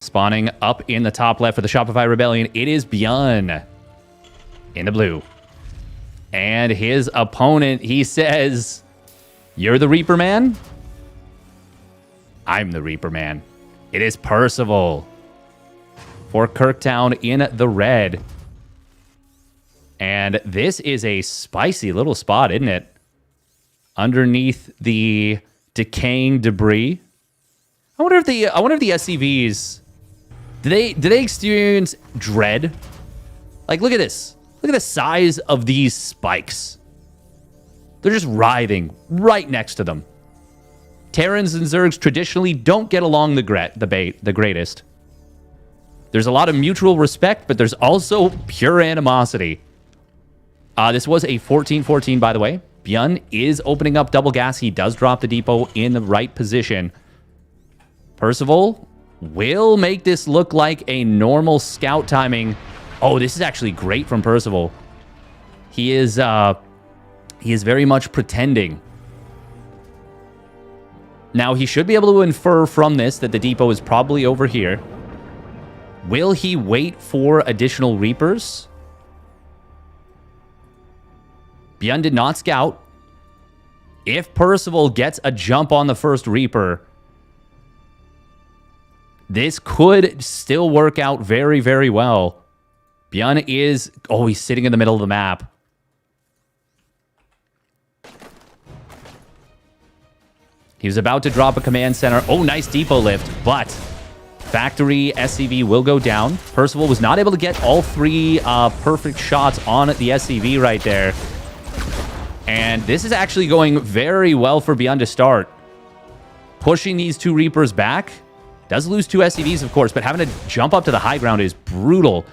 Spawning up in the top left for the Shopify Rebellion, it is Byun in the blue. And his opponent, he says, "You're the Reaper Man? I'm the Reaper Man." It is Percival for Kirktown in the red. And this is a spicy little spot, isn't it? Underneath the decaying debris. I wonder if the SCVs do they experience dread? Like, look at this. Look at the size of these spikes. They're just writhing right next to them. Terrans and Zergs traditionally don't get along the greatest. There's a lot of mutual respect, but there's also pure animosity. This was a 14-14, by the way. Byun is opening up double gas. He does drop the depot in the right position. Percival will make this look like a normal scout timing. Oh, this is actually great from Percival. He is very much pretending. Now, he should be able to infer from this that the depot is probably over here. Will he wait for additional Reapers? Byun did not scout. If Percival gets a jump on the first Reaper, this could still work out very, very well. Byun is... Oh, he's sitting in the middle of the map. He was about to drop a command center. Oh, nice depot lift, but factory SCV will go down. Percival was not able to get all three perfect shots on the SCV right there. And this is actually going very well for Byun to start. Pushing these two Reapers back. Does lose two SCVs, of course, but having to jump up to the high ground is brutal.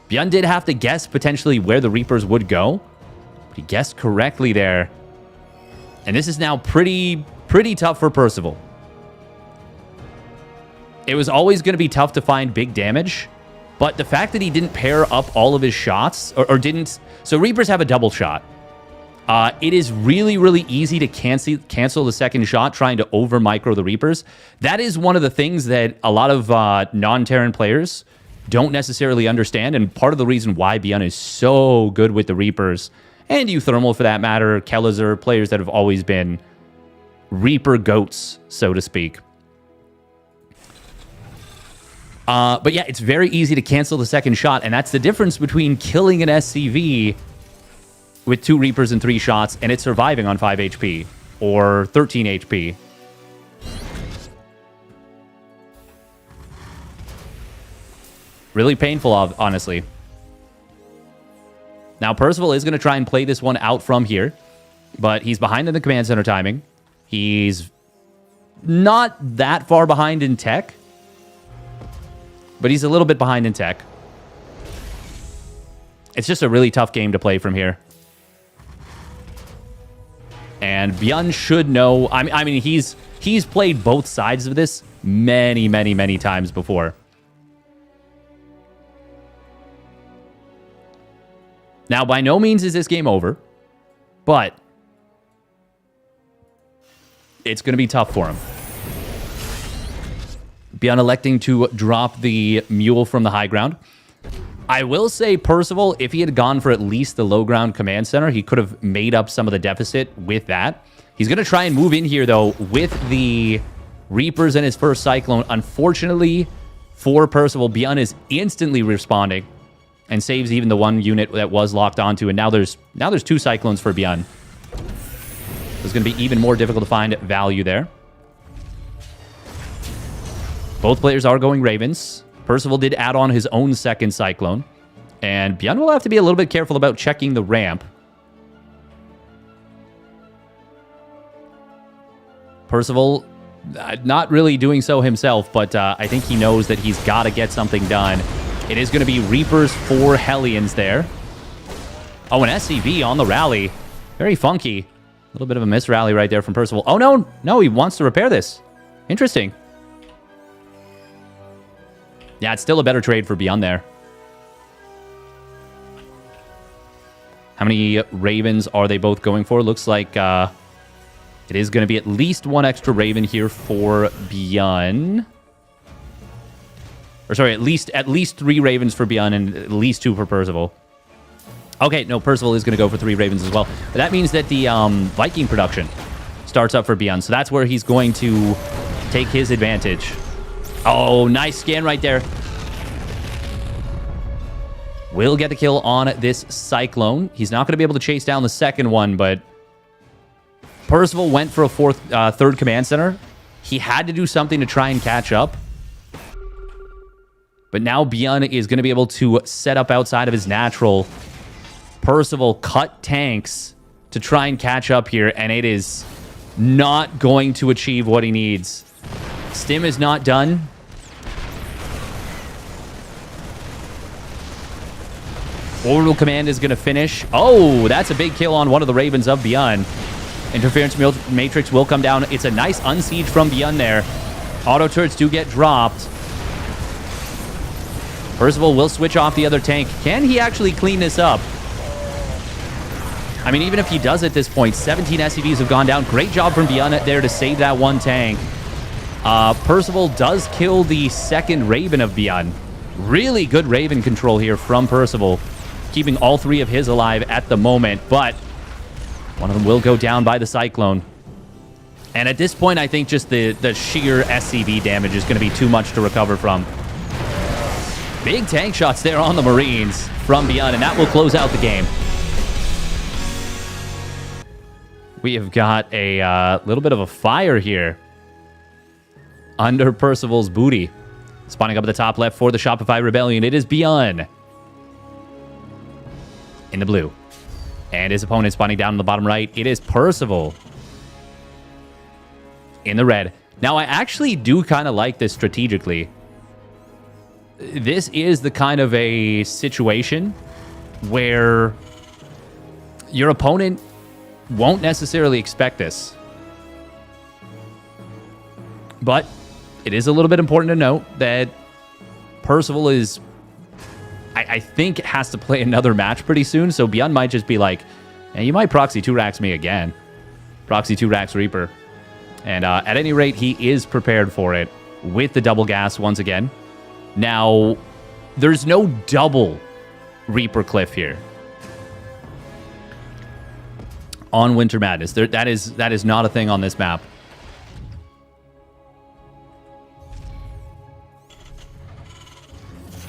Byun did have to guess potentially where the Reapers would go. But he guessed correctly there. And this is now pretty tough for Percival. It was always going to be tough to find big damage. But the fact that he didn't pair up all of his shots, or didn't... So Reapers have a double shot. It is really, really easy to cancel the second shot trying to over-micro the Reapers. That is one of the things that a lot of non-Terran players don't necessarily understand, and part of the reason why Byun is so good with the Reapers, and Euthermal for that matter, Kelazar, players that have always been Reaper goats, so to speak. But yeah, it's very easy to cancel the second shot, and that's the difference between killing an SCV with 2 Reapers and 3 shots, and it's surviving on 5 HP, or 13 HP. Really painful, honestly. Now, Percival is going to try and play this one out from here, but he's behind in the command center timing. He's not that far behind in tech, but he's a little bit behind in tech. It's just a really tough game to play from here. And Byun should know... I mean, he's played both sides of this many, many, many times before. Now, by no means is this game over, but it's going to be tough for him. Byun electing to drop the mule from the high ground. I will say, Percival, if he had gone for at least the low ground command center, he could have made up some of the deficit with that. He's going to try and move in here, though, with the Reapers and his first Cyclone. Unfortunately for Percival, Byun is instantly responding and saves even the one unit that was locked onto. And now there's 2 Cyclones for Byun. It's going to be even more difficult to find value there. Both players are going Ravens. Percival did add on his own second Cyclone. And Byun will have to be a little bit careful about checking the ramp. Percival, not really doing so himself, but I think he knows that he's got to get something done. It is going to be Reapers for Hellions there. Oh, an SCV on the rally. Very funky. A little bit of a miss rally right there from Percival. Oh, no. No, he wants to repair this. Interesting. Yeah, it's still a better trade for Byun there. How many Ravens are they both going for? Looks like it is going to be at least one extra Raven here for Byun. Or sorry, at least 3 Ravens for Byun and at least 2 for Percival. Okay, no, Percival is going to go for 3 Ravens as well. But that means that the Viking production starts up for Byun. So that's where he's going to take his advantage. Oh, nice scan right there. Will get the kill on this Cyclone. He's not going to be able to chase down the second one, but Percival went for a third command center. He had to do something to try and catch up. But now Byun is going to be able to set up outside of his natural. Percival cut tanks to try and catch up here, and it is not going to achieve what he needs. Stim is not done. Orbital command is going to finish. Oh, that's a big kill on one of the Ravens of Byun. Interference matrix will come down. It's a nice unsiege from Byun there. Auto turrets do get dropped. Percival will switch off the other tank. Can he actually clean this up? I mean, even if he does at this point, 17 SCVs have gone down. Great job from Byun there to save that one tank. Percival does kill the second Raven of Byun. Really good Raven control here from Percival, keeping all 3 of his alive at the moment, but one of them will go down by the Cyclone. And at this point, I think just the sheer SCV damage is going to be too much to recover from. Big tank shots there on the Marines from Byun, and that will close out the game. We have got a little bit of a fire here under Percival's booty. Spawning up at the top left for the Shopify Rebellion, it is Byun in the blue. And his opponent spawning down in the bottom right, it is Percival in the red. Now, I actually do kind of like this strategically. This is the kind of a situation where your opponent won't necessarily expect this. But it is a little bit important to note that Percival is, I think, has to play another match pretty soon. So Byun might just be like, hey, you might proxy 2-racks me again. Proxy 2-racks Reaper. And at any rate, he is prepared for it with the double gas once again. Now, there's no double Reaper cliff here on Winter Madness. That is not a thing on this map.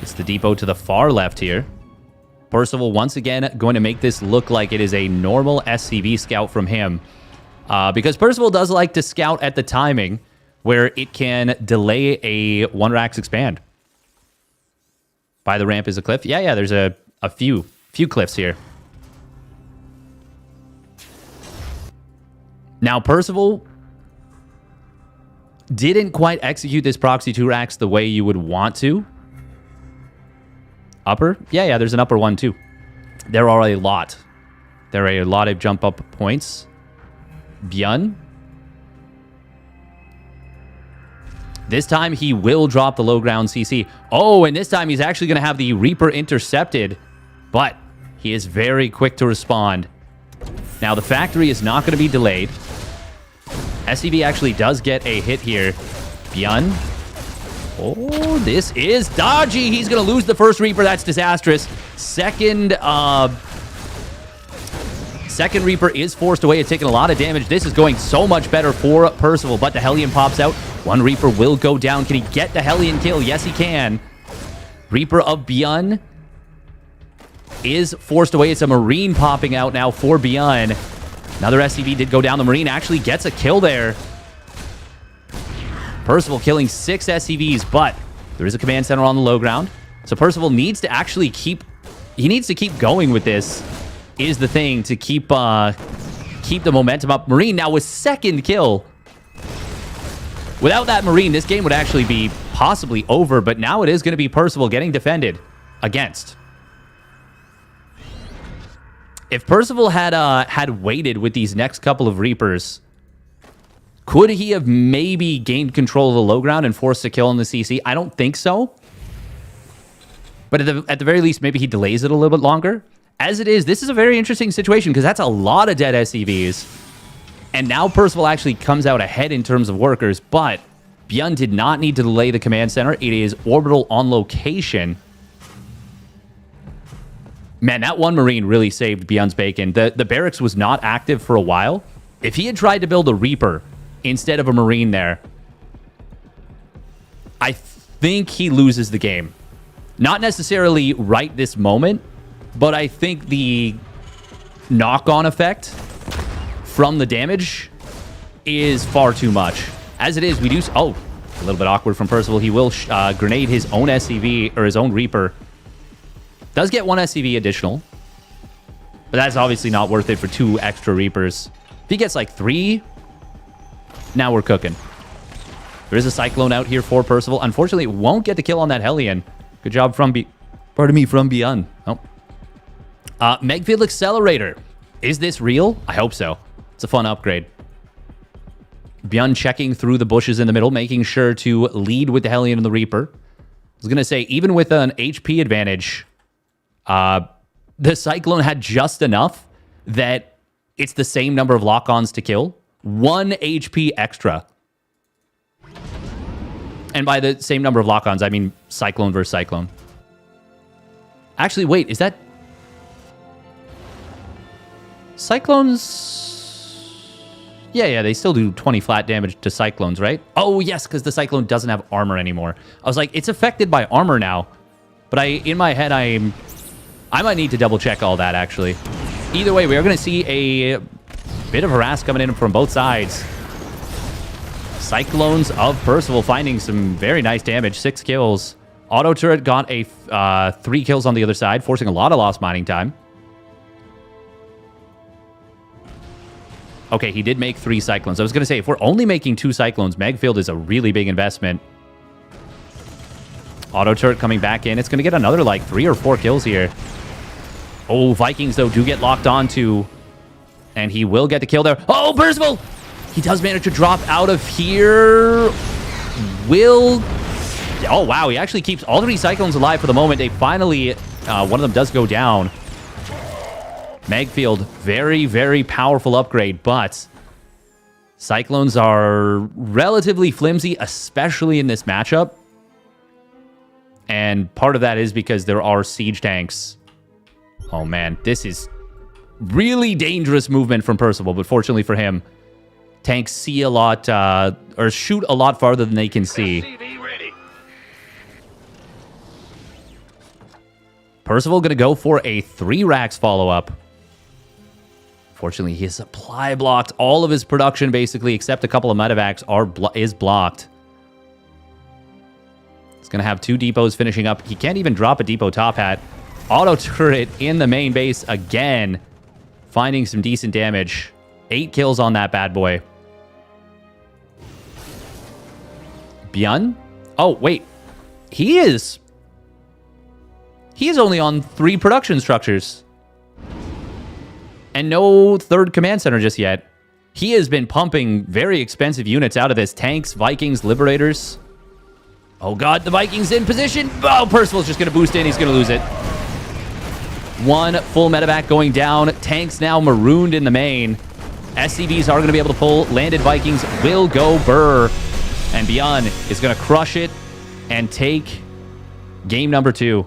It's the depot to the far left here. Percival once again going to make this look like it is a normal SCV scout from him. Because Percival does like to scout at the timing where it can delay a 1-racks expand. By the ramp is a cliff. Yeah, there's a few cliffs here. Now, Percival didn't quite execute this proxy 2-racks the way you would want to. Upper? Yeah, there's an upper one too. There are a lot. There are a lot of jump up points. Byun. This time he will drop the low ground CC. Oh, and this time he's actually going to have the Reaper intercepted, but he is very quick to respond. Now, the factory is not going to be delayed. SCV actually does get a hit here. Byun. Oh, this is dodgy. He's going to lose the first Reaper. That's disastrous. Second Reaper is forced away. It's taking a lot of damage. This is going so much better for Percival, but the Hellion pops out. One Reaper will go down. Can he get the Hellion kill? Yes, he can. Reaper of Byun is forced away. It's a Marine popping out now for Byun. Another SCV did go down. The Marine actually gets a kill there. Percival killing 6 SCVs, but there is a command center on the low ground. So Percival needs to actually keep going with this, is the thing, to keep the momentum up. Marine now with second kill. Without that Marine, this game would actually be possibly over, but now it is going to be Percival getting defended against. If Percival had waited with these next couple of Reapers, could he have maybe gained control of the low ground and forced a kill on the CC? I don't think so. But at the very least, maybe he delays it a little bit longer. As it is, this is a very interesting situation because that's a lot of dead SCVs. And now Percival actually comes out ahead in terms of workers, but Byun did not need to delay the command center. It is orbital on location. Man, that one Marine really saved Byun's bacon. The barracks was not active for a while. If he had tried to build a Reaper instead of a Marine there, I think he loses the game. Not necessarily right this moment, but I think the knock-on effect from the damage is far too much. As it is, we do... Oh, a little bit awkward from Percival. He will grenade his own SCV, or his own Reaper. Does get one SCV additional, but that's obviously not worth it for 2 extra Reapers. If he gets like 3, now we're cooking. There is a Cyclone out here for Percival. Unfortunately, it won't get the kill on that Hellion. Good job from from Byun. Oh. Megfield Accelerator. Is this real? I hope so. It's a fun upgrade. Byun checking through the bushes in the middle, making sure to lead with the Hellion and the Reaper. I was going to say, even with an HP advantage, the Cyclone had just enough that it's the same number of lock-ons to kill. 1 HP extra. And by the same number of lock-ons, I mean Cyclone versus Cyclone. Actually, wait, is that... Cyclones... Yeah, they still do 20 flat damage to Cyclones, right? Oh, yes, because the Cyclone doesn't have armor anymore. I was like, it's affected by armor now. But in my head, I might need to double-check all that, actually. Either way, we are going to see a bit of harass coming in from both sides. Cyclones of Percival finding some very nice damage. 6 kills. Auto turret got a 3 kills on the other side, forcing a lot of lost mining time. Okay, he did make 3 Cyclones. I was going to say, if we're only making 2 Cyclones, Megfield is a really big investment. Auto turret coming back in. It's going to get another, like, 3 or 4 kills here. Oh, Vikings, though, do get locked onto. And he will get the kill there. Oh, Percival! He does manage to drop out of here. Will... Oh, wow. He actually keeps all 3 Cyclones alive for the moment. They finally... one of them does go down. Megfield, very, very powerful upgrade, but Cyclones are relatively flimsy, especially in this matchup. And part of that is because there are siege tanks. Oh, man. This is really dangerous movement from Percival, but fortunately for him, tanks see a lot, or shoot a lot farther than they can see. Percival going to go for a 3 racks follow-up. Fortunately, his supply blocked. All of his production, basically, except a couple of medevacs, is blocked. He's going to have 2 depots finishing up. He can't even drop a depot top hat. Auto turret in the main base again. Finding some decent damage. 8 kills on that bad boy. Byun? Oh, wait. He is only on 3 production structures. And no 3rd command center just yet. He has been pumping very expensive units out of this. Tanks, Vikings, Liberators. Oh, God, the Vikings in position. Oh, Percival's just going to boost in. He's going to lose it. 1 full medevac going down. Tanks now marooned in the main. SCVs are going to be able to pull. Landed Vikings will go burr. And Byun is going to crush it and take game number 2.